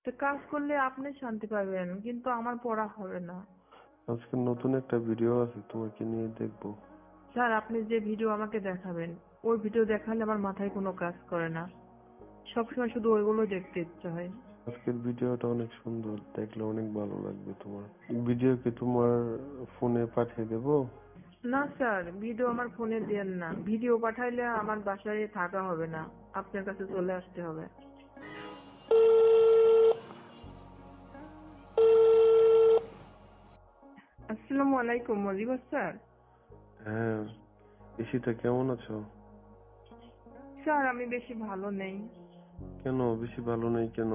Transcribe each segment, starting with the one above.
তো কাজ করলে আপনি শান্তি পাবেন, কিন্তু আমার পড়া হবে না। আজকে নতুন একটা ভিডিও আছে, তোমাকে নিয়ে দেখবো। স্যার, আপনি যে ভিডিও আমাকে দেখাবেন, ওই ভিডিও দেখালে আমার মাথায় কোনো কাজ করে না। সবসময় শুধু ওইগুলো দেখতে ইচ্ছা হয়। আজকের ভিডিওটা অনেক সুন্দর, দেখলে অনেক ভালো লাগবে তোমার। ভিডিও কি তোমার ফোনে পাঠিয়ে দেবো? না স্যার, ভিডিও আমার ফোনে দেন না। ভিডিও পাঠাইলে আমার বাসায় থাকা হবে না, আপনার কাছে চলে আসতে হবে। আসসালামু আলাইকুম মজিবর স্যার। হ্যাঁ, ঈশিতা কেমন আছো? স্যার, আমি বেশি ভালো নেই। কেন বেশি ভালো নেই কেন?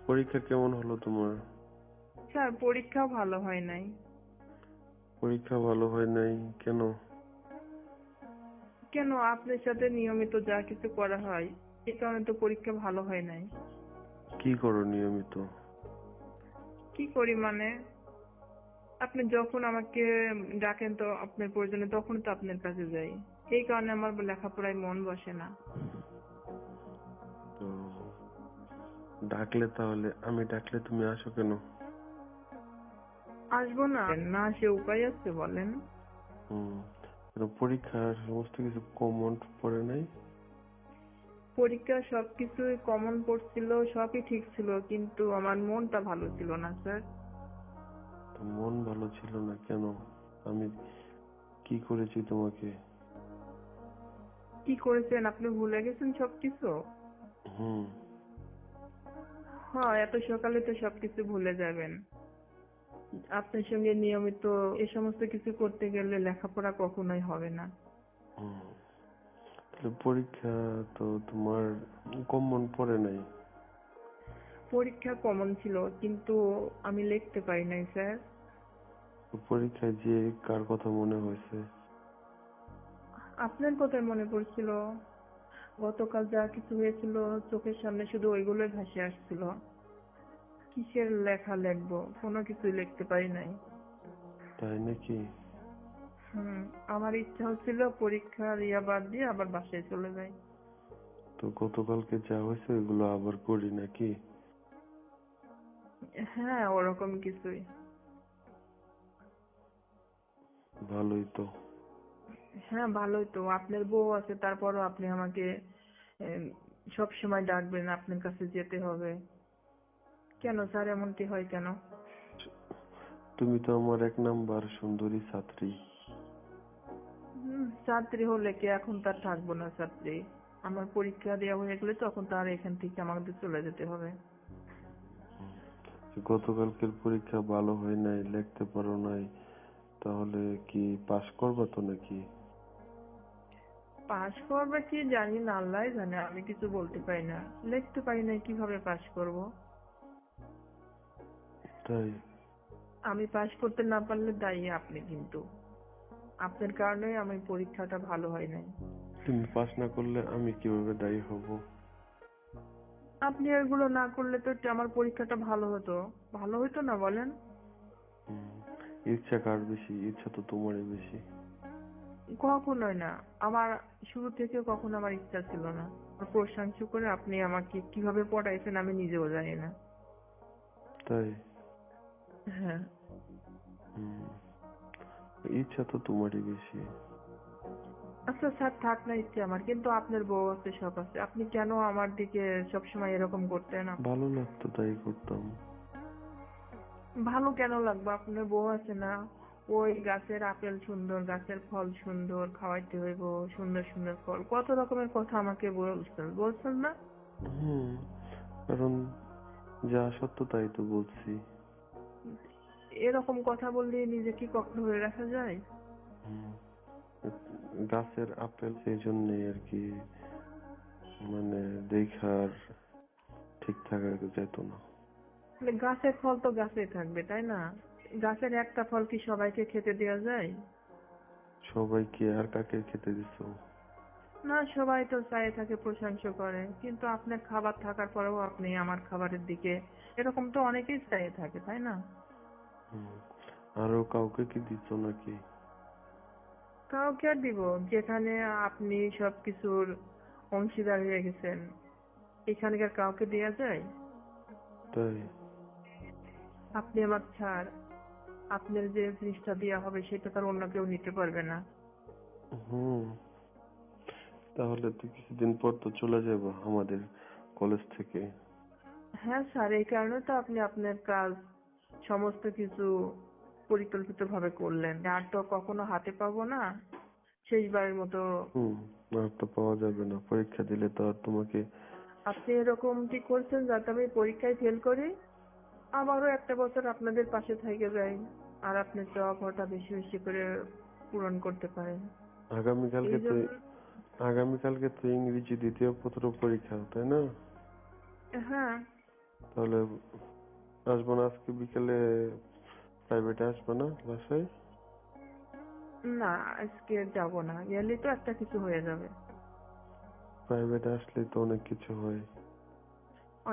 পরীক্ষা কেমন হলো তোমার? স্যার, পরীক্ষাও ভালো হয় নাই। পরীক্ষা ভালো হয় নাই কেন? কেন, আপনার সাথে নিয়মিত যা কিছু করা হয় এই কারণে তো পরীক্ষা ভালো হয় নাই। কি করো নিয়মিত? কি করি মানে, আপনি যখন আমাকে ডাকেন তো আপনার প্রয়োজনে, তখন তো আপনার কাছে যাই। এই কারণে আমার লেখাপড়ায় মন বসে না। তো আমি ডাকলে তুমি আসো কেন? আসবো না, না সে উপায় আছে বলেন? হুম, কেন পরীক্ষার সমস্ত কিছু কমন পড়ে নাই? পরীক্ষা সবকিছুই কমন পড়ছিল, সবই ঠিক ছিল, কিন্তু আমার মনটা ভালো ছিল না স্যার। তো মন ভালো ছিল না কেন? আমি কি করেছি তোমাকে? কি করেছেন আপনি, ভুলে গেছেন সবকিছু? হুম। হ্যাঁ, এত সকালে তো সবকিছু ভুলে যাবেন? আপনার সঙ্গে নিয়মিত এ সমস্ত কিছু করতে গেলে লেখাপড়া কখনোই হবে না। হুম, তাহলে পরীক্ষা তো তোমার কমন পড়ে নাই? পরীক্ষা কমন ছিল, কিন্তু আমি লিখতে পারি নাই স্যার। তো পরীক্ষায় যে কার কথা মনে হয়েছে? আপনার কথাই মনে পড়ছিল। গতকাল যা কিছু হয়েছিল চোখের সামনে শুধু ওইগুলোই ভেসে আসছিল। কিসের লেখা লিখবো, কোনো কিছুই লিখতে পারি নাই। তাই নাকি? আমার ইচ্ছা হচ্ছিল পরীক্ষা দিয়া বাদ দিয়ে আবার বাসায় চলে যাই। তো গতকালকে যা হয়েছে ওইগুলো আবার করি নাকি? হ্যাঁ, ওরকম কিছুই। ভালোই তো। হ্যাঁ, ভালোই তো। আপনার বউ আছে, তারপরও আপনি আমাকে সব সময় ডাকবেন, আপনার কাছে যেতে হবে। কেন স্যার, এমনটি হয় কেন? তুমি তো আমার এক নাম্বার সুন্দরী ছাত্রী। ছাত্রী হলে কি এখন তার থাকবো না ছাত্রী? আমার পরীক্ষা দেওয়া হয়ে গেলে তখন তার এখান থেকে আমাদের চলে যেতে হবে। গতকালকের পরীক্ষা ভালো হয় নাই, লিখতে পারো নাই, তাহলে কি পাশ করবা তো নাকি? পাশ করবে কি জানি না, আল্লাহ জানে, আমি কিছু বলতে পারি না। লিখতে পারি না, কিভাবে পাশ করব? তাই? আমি পাশ করতে না পারলে দায়ী আপনি, কিন্তু আপনার কারণে আমার পরীক্ষাটা ভালো হয় নাই। তুমি পাশ না করলে আমি কিভাবে দায়ী হব? আপনি এগুলো না করলে তো আমার পরীক্ষাটা ভালো হতো। ভালো হতো না বলেন? হুম, ইচ্ছা কার বেশি? ইচ্ছা তো তোমারই বেশি। কখনোই না। আমার শুরু থেকে কখনো আমার ইচ্ছা ছিল না। আমার প্রশংসা করে আপনি আমাকে কিভাবে পড়াইছেন আমি নিজেও জানি না। তাই? হ্যাঁ। হুম, ইচ্ছা তো তোমারই বেশি। আচ্ছা স্যার, থাক না ইচ্ছে আমার, কিন্তু আপনার বউ আছে, সব আছে, আপনি কেন আমার দিকে সবসময় এরকম করতেন? ভালো লাগতো তাই করতাম। ভালো কেন লাগবে, আপনার বউ আছে না? ওই গাছের আপেল সুন্দর, গাছের ফল সুন্দর, খাওয়াইতে হইব, সুন্দর সুন্দর ফল, কত রকমের কথা আমাকে বলছেন, বলছেন না? হুম, কারণ যা সত্য তাই তো বলছি। এরকম কথা বললে নিজে কি কখনো ধরে রাখা যায়? হুম, গাছের আপেল সেই জন্যই আর কি, মানে দেখার ঠিক থাকা যেত না। মানে গাছের ফল তো গাছেই থাকবে, তাই না? গাছের একটা ফল কি সবাইকে খেতে দেওয়া যায়? সবাইকে আর কাকে খেতে দিছো? না, সবাই তো চায়ে থাকে, প্রশংসা করে, কিন্তু আপনার খাবার থাকার পরেও আপনি আমার খাবারের দিকে, এরকম তো অনেকেই চায়ে থাকে, তাই না? হুম, আরো কাউকে কি দিছো নাকি? কাউকে আর দিব? যেখানে আপনি সবকিছুর অংশীদার হয়ে গেছেন, এখানকার কাউকে দেয়া যায়? তাই? আপনি আমার ছাড়, আপনার যে জিনিসটা দেওয়া হবে সেটা তার অন্য কেউ নিতে পারবে না। হুম, তাহলে তো কিছুদিন পর তো চলে যাবো আমাদের কলেজ থেকে। হ্যাঁ স্যার, এই কারণে তো আপনি আপনার কাজ সমস্ত কিছু পরিকল্পিতভাবে করলেন। আর তো কখনো হাতে পাবো না, শেষবারের মতো। হুম, আর তো পাওয়া যাবে না, পরীক্ষা দিলে তো আর তোমাকে। আপনি এরকমটি করছেন যাতে আমি পরীক্ষায় ফেল করি, আবারও একটা বছর আপনাদের পাশে থেকে যাই, আর আপনি চাওয়াটা বেশি বেশি করে পূরণ করতে পারেন। আগামীকালকে এই তো জন্য। আগামীকালকে তো ইংরেজি দ্বিতীয় পত্র পরীক্ষা, তাই না? হ্যাঁ। তাহলে আসবো না আজকে বিকেলে? প্রাইভেটে আসবো না বাসায়? না, আজকে যাব না, গেলে তো একটা কিছু হয়ে যাবে। প্রাইভেটে আসলে তো অনেক কিছু হয়।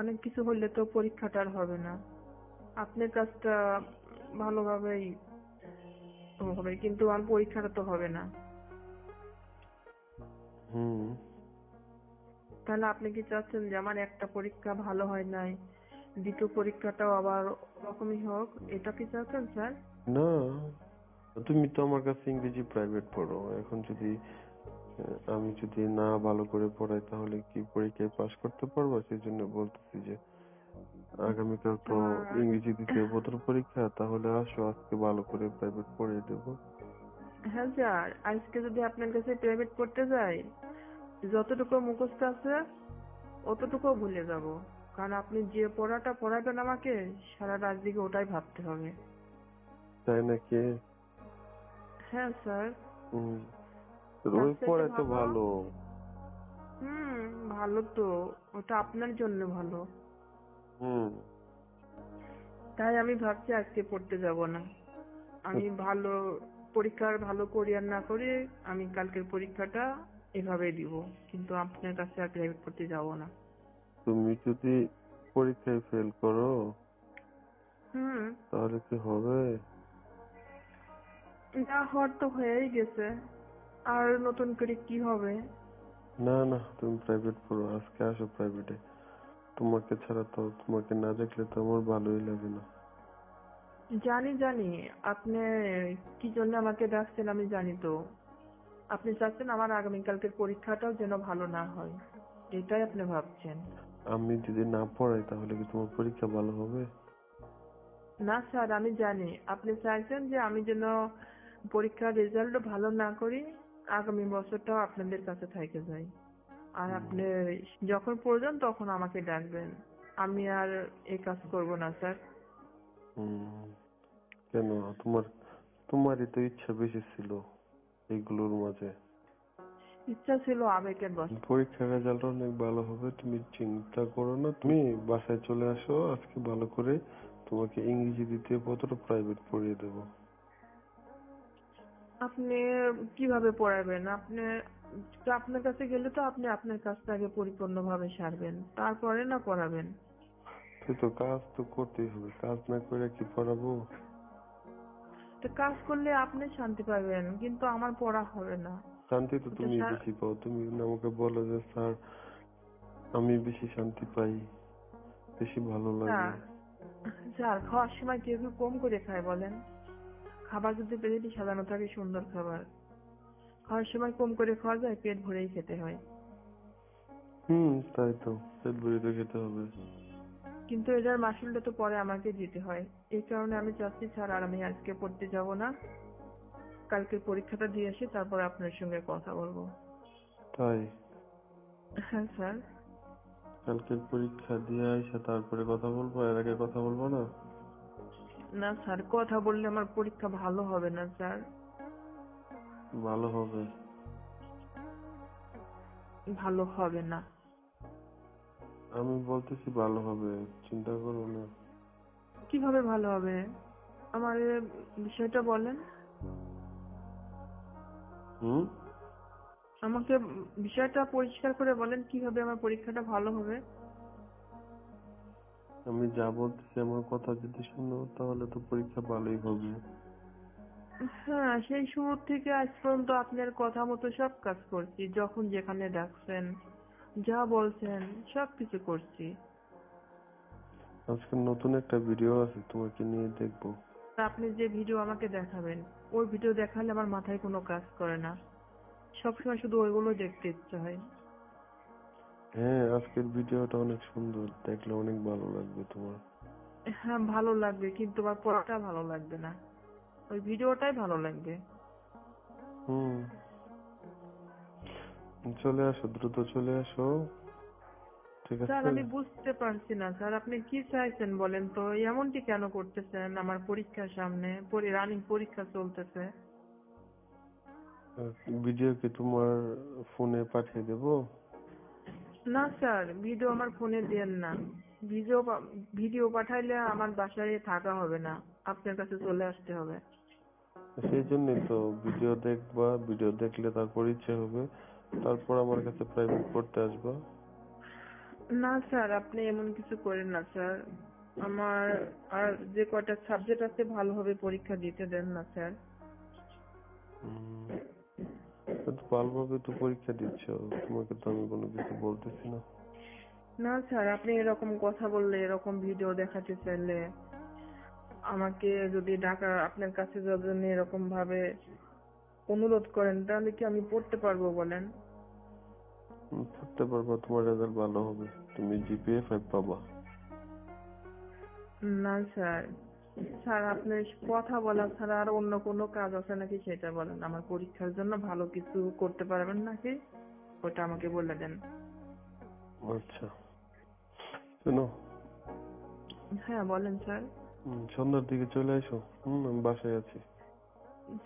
অনেক কিছু হলে তো পরীক্ষাটা আর হবে না। আপনার কাজটা ভালোভাবেই হবে, কিন্তু আমার পরীক্ষাটা তো হবে না। হুম। তাহলে আপনি কি চাচ্ছেন যে আমার একটা পরীক্ষা ভালো হয় নাই, দ্বিতীয় পরীক্ষাটাও আবার ওরকমই হোক? এটা কি চাচ্ছেন স্যার? না, তুমি তো আমার কাছে ইংরেজি প্রাইভেট পড়ো, এখন যদি আমি যদি না ভালো করে পড়াই তাহলে কি পরীক্ষায় পাশ করতে পারবো? সেই জন্য বলতেছি যে আগামীকাল তো স্যার, ইংরেজি দ্বিতীয় পত্র পরীক্ষা, তাহলে আসো আজকে ভালো করে প্রাইভেট পড়িয়ে দেবো। হ্যাঁ স্যার, আজকে যদি আপনার কাছে প্রাইভেট পড়তে যাই, যতটুকু মুখস্থ আছে অতটুকু ভুলে যাব। কারণ আপনি যে পড়াটা পড়াবেন আমাকে, সারা রাত দিকে ওটাই ভাবতে হবে। তাই নাকি? হ্যাঁ স্যার। হুম, তো তার ওই চাইতে পড়াই তো ভালো। ভালো। হুম, ভালো তো। ওটা আপনার জন্য ভালো। হুম। তাই আমি ভাবছি আজকে পড়তে যাব না। আমি ভালো পরীক্ষার ভালো করি আর না করি, আমি কালকের পরীক্ষাটা এভাবেই দিব, কিন্তু আপনার কাছে আর প্রাইভেট পড়তে যাব না। তুমি যদি পরীক্ষায় ফেল করো হুম। তাহলে কি হবে? যা হওয়ার তো হয়েই গেছে, আর নতুন করে কি হবে? না না, তুমি প্রাইভেট পড়ো, আজকে আসো প্রাইভেটে। তোমাকে ছাড়া তো, তোমাকে না দেখলে তো আমার ভালোই লাগে না। জানি জানি, আপনি কি জন্য আমাকে ডাকছেন আমি জানি তো। আপনি চাচ্ছেন আমার আগামীকালকের পরীক্ষাটাও যেন ভালো না হয়, এটাই আপনি ভাবছেন। আমি যদি না পড়াই তাহলে কি তোমার পরীক্ষা ভালো হবে? না স্যার, আমি জানি আপনি চাইছেন যে আমি যেন পরীক্ষার রেজাল্ট ভালো না করি, আগামী বছরটাও আপনাদের কাছে থেকে যাই। আর হুম। আপনি যখন প্রয়োজন তখন আমাকে ডাকবেন। আমি আর এই কাজ করব না স্যার। হুম, কেন? তোমার তোমারই তো ইচ্ছা বেশি ছিল এইগুলোর মাঝে। ইচ্ছা ছিল আবেগের বশে। পরীক্ষার রেজাল্ট অনেক ভালো হবে, তুমি চিন্তা করো না। তুমি বাসায় চলে আসো আজকে, ভালো করে তোমাকে ইংরেজি দ্বিতীয় পত্র প্রাইভেট পড়িয়ে দেবো। আপনি কিভাবে পড়াবেন? আপনি আপনার কাছে গেলে তো আপনি আপনার কাজটা আগে পরিপূর্ণভাবে সারবেন, তারপরে না পড়াবেন। তুই তো কাজ তো করতেই হবে, কাজ না করে কি পড়াবো? তো কাজ করলে আপনি শান্তি পাবেন, কিন্তু আমার পড়া হবে না। শান্তি তো ওটা তুমি বেশি পাও, তুমি আমাকে বলো যে স্যার আমি বেশি শান্তি পাই, বেশি ভালো লাগে। স্যার, স্যার খাওয়ার সময় কেউ কেউ কম করে খায় বলেন? খাবার যদি প্লেটে সাজানো থাকে সুন্দর খাবার, খাওয়ার সময় কম করে খাওয়া যায়? পেট ভরেই খেতে হয়। হুম, তাই তো, পেট ভরে তো খেতে হবে। কিন্তু এটার মাসুলটা তো পরে আমাকে দিতে হয়। এই কারণে আমি চাচ্ছি স্যার, আর আমি আজকে পড়তে যাব না, কালকের পরীক্ষাটা দিয়ে আসি, তারপর আপনার সঙ্গে কথা বলবো। তাই? হ্যাঁ স্যার। কালকের পরীক্ষা দিয়ে আইসা তারপরে কথা বলবো, এর আগে কথা বলবো না? না স্যার, কথা বললে আমার পরীক্ষা ভালো হবে না স্যার। ভালো হবে। ভালো হবে না। আমি বলতেছি ভালো হবে, চিন্তা করো না। কিভাবে ভালো হবে? আমার এ বিষয়টা বলেন। হুম। আমাকে বিষয়টা পরিষ্কার করে বলেন, কিভাবে আমার পরীক্ষাটা ভালো হবে? আমি যা বলতেছি আমার কথা যদি শোনো তাহলে তো পরীক্ষা ভালোই হবে। হ্যাঁ, সেই শুরু থেকে আজ পর্যন্ত আপনার কথা মতো সব কাজ করছি, যখন যেখানে ডাকছেন, যা বলছেন সবকিছু করছি। আজকে নতুন একটা ভিডিও আছে, তোমাকে নিয়ে দেখবো। আপনি যে ভিডিও আমাকে দেখাবেন, ওই ভিডিও দেখালে আমার মাথায় কোনো কাজ করে না, সবসময় শুধু ওইগুলো দেখতে ইচ্ছে হয়। হ্যাঁ, আজকের ভিডিওটা অনেক সুন্দর, দেখলে অনেক ভালো লাগবে তোমার। হ্যাঁ ভালো লাগবে, কিন্তু আমার পড়াটা ভালো লাগবে না, ওই ভিডিওটাই ভালো লাগবে। হুম, চলে আসো, দ্রুত চলে আসো। ঠিক স্যার আছে। আমি বুঝতে পারছি না স্যার, আপনি কি চাইছেন বলেন তো? এমনটি কেন করতেছেন? আমার পরীক্ষার সামনে রানিং পরীক্ষা চলতেছে। ভিডিও কি তোমার ফোনে পাঠিয়ে দেবো? না স্যার, ভিডিও আমার ফোনে দেন না। ভিডিও পাঠাইলে আমার বাসায় থাকা হবে না, আপনার কাছে চলে আসতে হবে। সেই জন্যই তো ভিডিও দেখবা, ভিডিও দেখলে তারপর ইচ্ছে হবে, তারপর আমার কাছে প্রাইভেট পড়তে আসবা। না স্যার, আপনি এমন কিছু করেন না স্যার। আমার আর যে কয়টা সাবজেক্ট আছে ভালোভাবে পরীক্ষা দিতে দেন না স্যার। উম, তো ভালোভাবে তো পরীক্ষা দিচ্ছ, তোমাকে তো আমি কোনো কিছু বলতেছি না। না স্যার, আপনি এরকম কথা বললে, এরকম ভিডিও দেখাতে চাইলে, আমাকে যদি আপনার কাছে যখন এরকম ভাবে অনুরোধ করেন, তাহলে কি আমি পড়তে পারবো বলেন? পড়তে পারবা, তোমার রেজাল্ট ভালো হবে, তুমি জিপিএ 5 পাবা। না স্যার, স্যার আপনার কথা বলা ছাড়া আর অন্য কোনো কাজ আছে নাকি সেটা বলেন। আমার পরীক্ষার জন্য ভালো কিছু করতে পারবেন নাকি, ওটা আমাকে বলে দেন। আচ্ছা, শোনো, হ্যাঁ বলেন স্যার। সন্ধ্যার দিকে চলে এসো। আমি বাসায় আছি।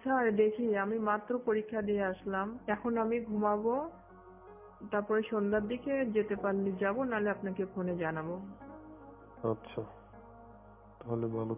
স্যার দেখি, আমি মাত্র পরীক্ষা দিয়ে আসলাম, এখন আমি ঘুমাবো, তারপরে সন্ধ্যার দিকে যেতে পারলে যাবো, নাহলে আপনাকে ফোনে জানাবো। আচ্ছা, তাহলে ভালো